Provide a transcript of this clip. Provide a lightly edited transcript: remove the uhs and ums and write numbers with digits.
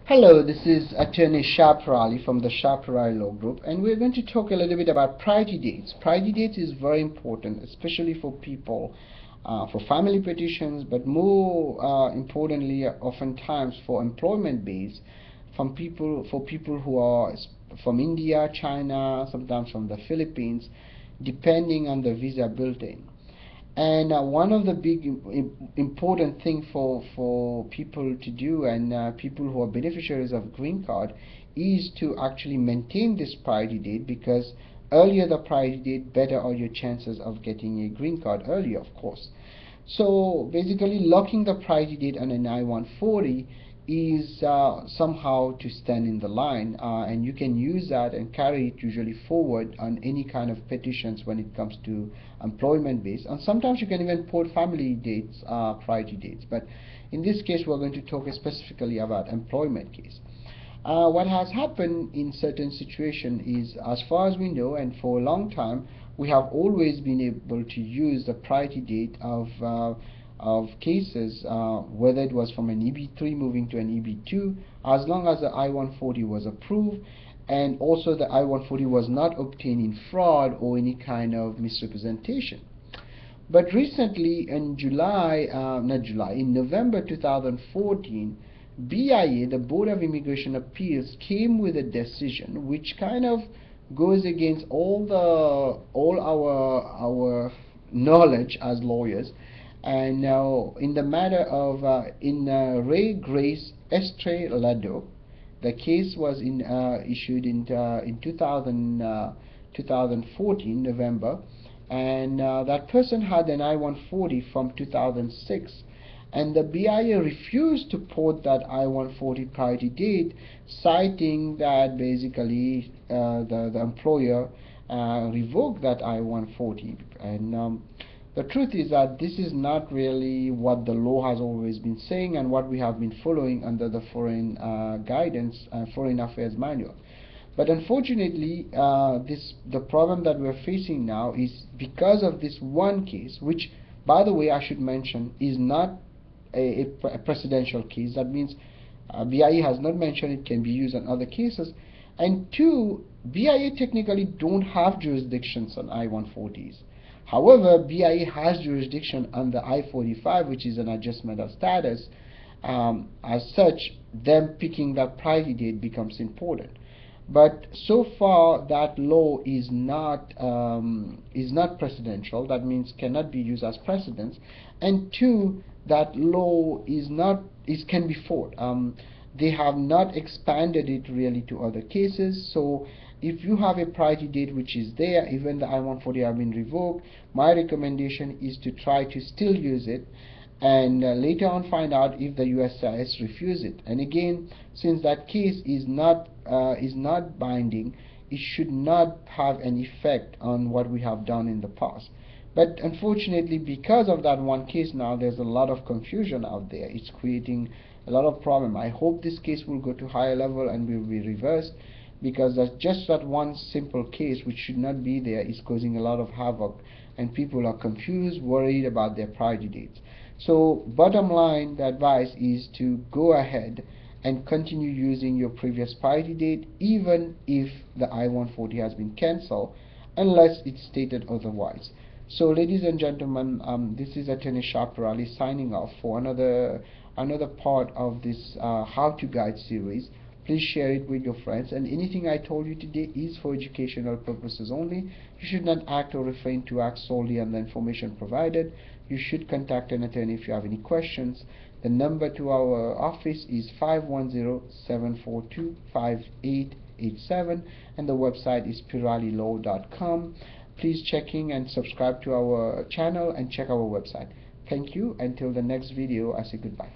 Hello, this is Attorney Shaprali from the Shaprali Law Group, and we're going to talk a little bit about priority dates. Priority dates is very important, especially for people, for family petitions, but more importantly, oftentimes for employment base, for people who are from India, China, sometimes from the Philippines, depending on the Visa Bulletin. And one of the big important thing for people to do, and people who are beneficiaries of green card, is to actually maintain this priority date, because earlier the priority date, better are your chances of getting a green card earlier, of course. So basically, locking the priority date on an I-140 is somehow to stand in the line, and you can use that and carry it usually forward on any kind of petitions when it comes to employment base. And sometimes you can even put family dates, priority dates, but in this case we're going to talk specifically about employment case. What has happened in certain situation is, as far as we know, and for a long time, we have always been able to use the priority date of cases, whether it was from an EB3 moving to an EB2, as long as the I-140 was approved, and also the I-140 was not obtained in fraud or any kind of misrepresentation. But recently, in in November 2014, BIA, the Board of Immigration Appeals, came with a decision which kind of goes against all our knowledge as lawyers. And now, in the matter of In Re Grace Estrellado, the case was issued in 2014 November, and that person had an I-140 from 2006, and the BIA refused to port that I-140 priority date, citing that basically the employer revoked that I-140. And the truth is that this is not really what the law has always been saying and what we have been following under the foreign guidance, foreign affairs manual. But unfortunately, the problem that we're facing now is because of this one case, which, by the way, I should mention, is not a precedential case. That means BIA has not mentioned it can be used on other cases. And two, BIA technically don't have jurisdictions on I-140s. However, BIA has jurisdiction on the I-45, which is an adjustment of status. As such, them picking that priority date becomes important. But so far, that law is not precedential. That means cannot be used as precedence. And two, that law can be fought. They have not expanded it really to other cases. So if you have a priority date which is there, even the I-140 have been revoked, my recommendation is to try to still use it, and later on find out if the USCIS refuse it. And again, since that case is not binding, it should not have an effect on what we have done in the past. But unfortunately, because of that one case now, there's a lot of confusion out there. It's creating a lot of problem. I hope this case will go to higher level and will be reversed, because that's just that one simple case which should not be there is causing a lot of havoc, and people are confused, worried about their priority dates. So bottom line, the advice is to go ahead and continue using your previous priority date, even if the I-140 has been cancelled, unless it's stated otherwise. So ladies and gentlemen, this is Attorney Shaprali signing off for another part of this How to Guide series. Please share it with your friends, and anything I told you today is for educational purposes only. You should not act or refrain to act solely on the information provided. You should contact an attorney if you have any questions. The number to our office is 510-742-5887, and the website is piralilaw.com. Please check in and subscribe to our channel and check our website. Thank you. Until the next video, I say goodbye.